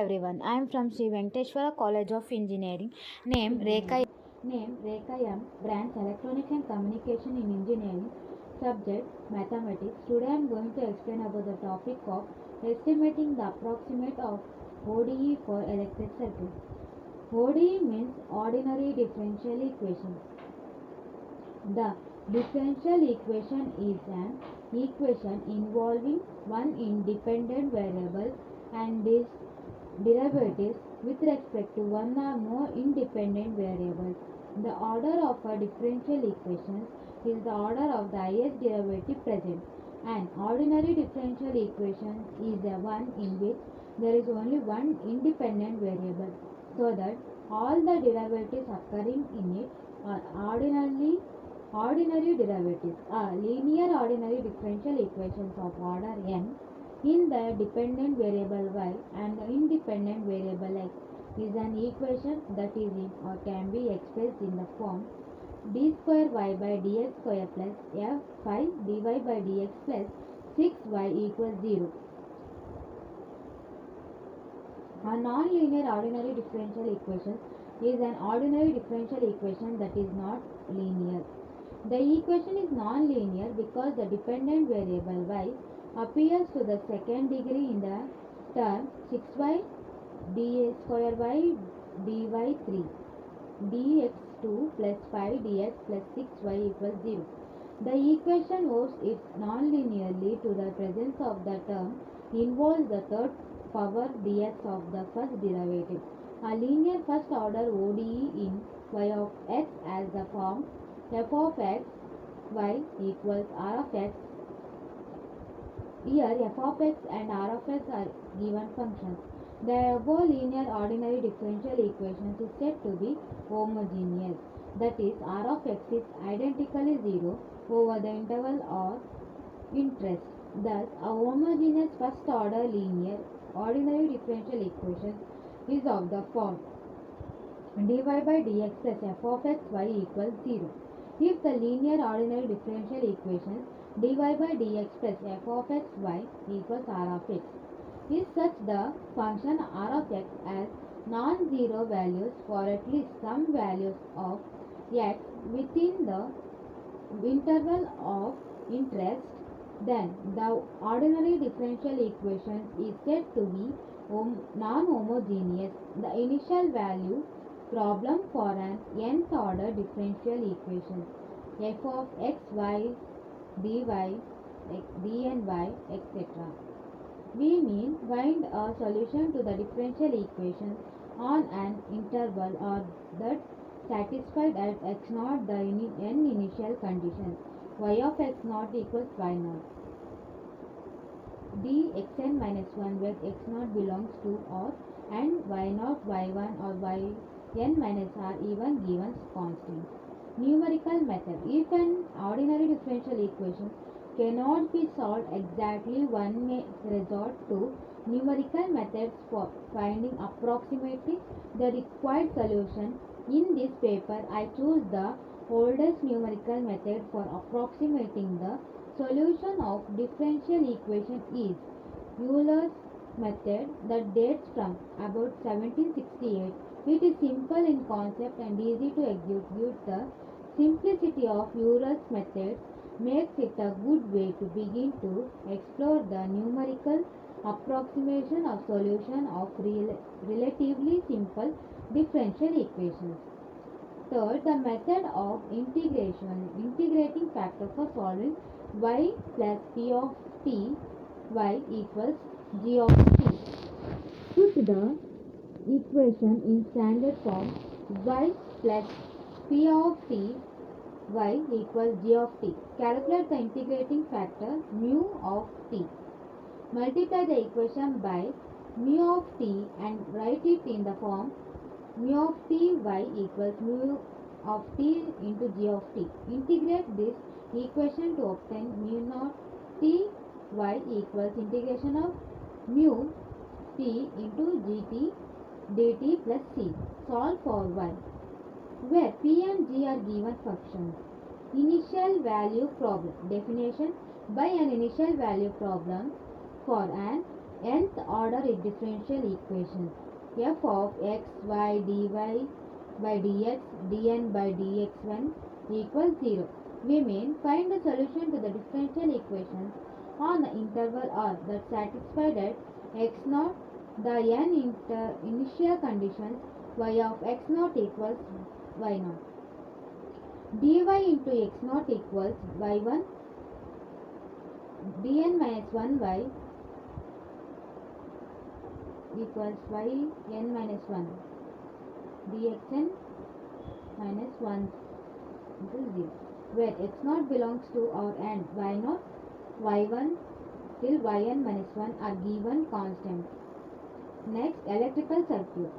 everyone. I am from Sri Venkateshwara College of Engineering. Name Rekha M. Branch Electronics and Communication in Engineering. Subject Mathematics. Today I am going to explain about the topic of estimating the approximate of ODE for electric circuits. ODE means ordinary differential equation. The differential equation is an equation involving one independent variable and its derivatives with respect to one or more independent variables. The order of a differential equation is the order of the highest derivative present. An ordinary differential equation is the one in which there is only one independent variable, so that all the derivatives occurring in it are ordinary derivatives are linear ordinary differential equations of order n in the dependent variable y and the independent variable x is an equation that is in or can be expressed in the form d square y by dx square plus f 5 dy by dx plus 6y equals 0. A non-linear ordinary differential equation is an ordinary differential equation that is not linear. The equation is non-linear because the dependent variable y appears to the second degree in the term 6y d square y dy 3 dx2 plus 5 dx plus 6y equals 0. The equation owes its non-linearly to the presence of the term involves the third power dx of the first derivative. A linear first order ODE in y of x as the form f of x y equals r of x. Here f of x and r of x are given functions. The above linear ordinary differential equations is said to be homogeneous. That is, r of x is identically 0 over the interval of interest. Thus, a homogeneous first order linear ordinary differential equation is of the form dy by dx plus f of x y equals 0. If the linear ordinary differential equation dy by dx plus f of x y equals r of x is such the function r of x has non-zero values for at least some values of x within the interval of interest, then the ordinary differential equation is said to be non-homogeneous. The initial value problem for an nth order differential equation f of x y dy dny etc. We mean find a solution to the differential equation on an interval or that satisfied at x naught the n initial conditions y of x naught equals y naught dxn minus 1 where x naught belongs to or and y naught y1 or yn minus r even given constants. Numerical method. If an ordinary differential equation cannot be solved exactly, one may resort to numerical methods for finding approximately the required solution. In this paper, I choose the oldest numerical method for approximating the solution of differential equation is Euler's method that dates from about 1768. It is simple in concept and easy to execute. The simplicity of Euler's method makes it a good way to begin to explore the numerical approximation of solution of relatively simple differential equations. Third, the method of integration, integrating factor for solving y plus p of t y equals g of t. Put the equation in standard form y plus p of t y equals g of t. Calculate the integrating factor mu of t. Multiply the equation by mu of t and write it in the form mu of t y equals mu of t into g of t. Integrate this equation to obtain mu naught t y equals integration of mu t into gt dt plus c. Solve for y, where p and g are given functions. Initial value problem. Definition: by an initial value problem for an nth order differential equations f of x y dy by dx dn by dx1 equals 0. We mean find the solution to the differential equations on the interval R that satisfy that x naught the initial conditions y of x naught equals y naught. dy into x naught equals y1 dn minus 1y equals yn minus 1 dxn minus 1 into 0, where x naught belongs to our end y naught, y1 till yn minus 1 are given constants. Next, electrical circuit.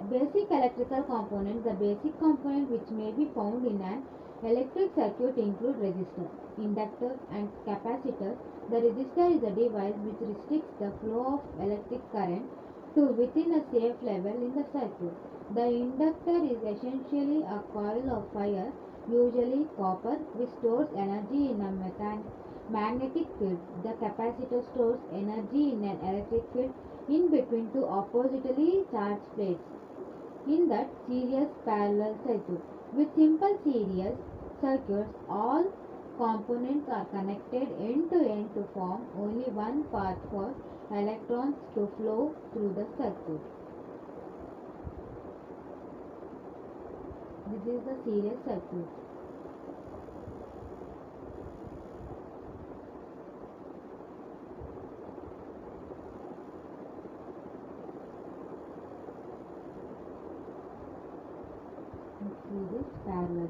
Basic electrical components. The basic component which may be found in an electric circuit include resistor, inductor and capacitor. The resistor is a device which restricts the flow of electric current to within a safe level in the circuit. The inductor is essentially a coil of wire, usually copper, which stores energy in a magnetic field. The capacitor stores energy in an electric field in between two oppositely charged plates in that series parallel circuit. With simple series circuits, all components are connected end to end to form only one path for electrons to flow through the circuit. This is the series circuit. Series parallel.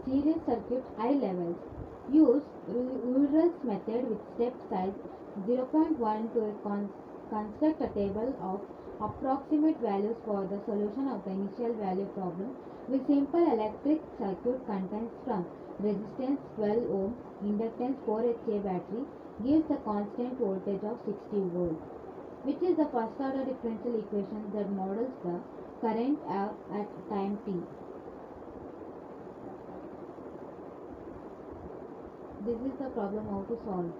Series circuit high levels. Use Ural's method with step size 0.1 to construct a table of approximate values for the solution of the initial value problem with simple electric circuit contents from resistance 12 ohm, inductance 4Ha battery gives the constant voltage of 60 volts, which is the first order differential equation that models the current at time t. This is the problem how to solve.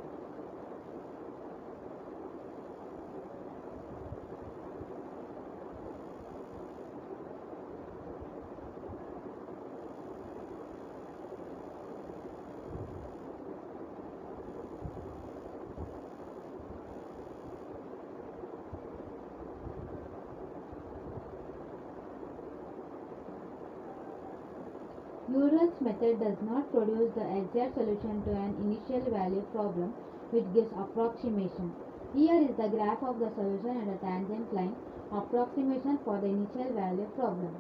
Ural's method does not produce the exact solution to an initial value problem which gives approximation. Here is the graph of the solution and a tangent line approximation for the initial value problem.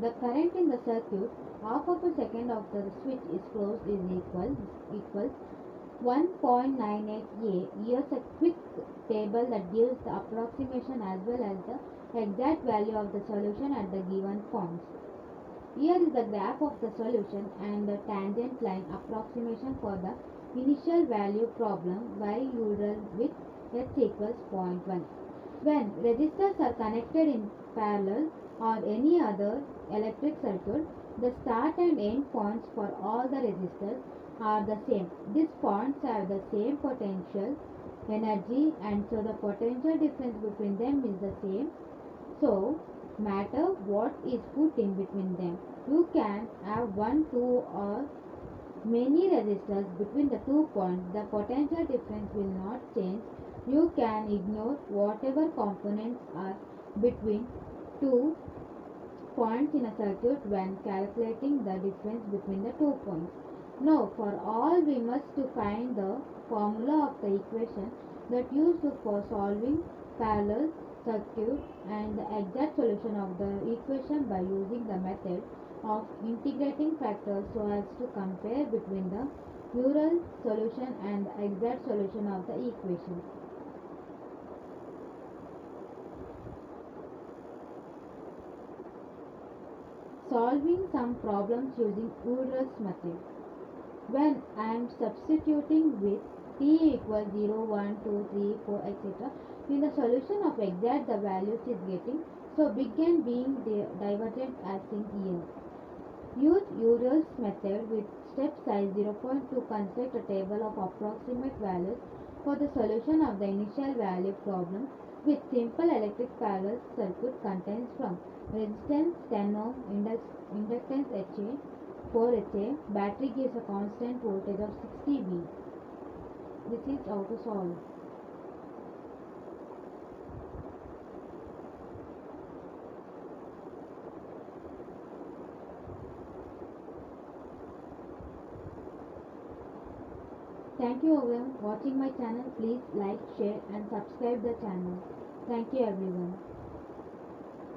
The current in the circuit half of a second after the switch is closed is equals 1.98 A. Here's a quick table that gives the approximation as well as the exact value of the solution at the given points. Here is the graph of the solution and the tangent line approximation for the initial value problem by Ural with h equals 0.1. When resistors are connected in parallel or any other electric circuit, the start and end points for all the resistors are the same. These points have the same potential energy and so the potential difference between them is the same. So, matter what is put in between them. You can have one, two or many resistors between the 2 points. The potential difference will not change. You can ignore whatever components are between 2 points in a circuit when calculating the difference between the 2 points. Now, for all we must to find the formula of the equation that used for solving parallel circuit and the exact solution of the equation by using the method of integrating factors so as to compare between the Ural solution and the exact solution of the equation. Solving some problems using Ural's method. When I am substituting with t equals 0, 1, 2, 3, 4, etc., In the solution of exact the values is getting so big and being divergent as in here. Use Uriel's method with step size 0.2 to construct a table of approximate values for the solution of the initial value problem with simple electric parallel circuit contains from resistance 10 ohm, inductance HA, 4 HA, battery gives a constant voltage of 60 V. This is how to solve. Thank you everyone watching my channel. Please like, share and subscribe the channel. Thank you everyone.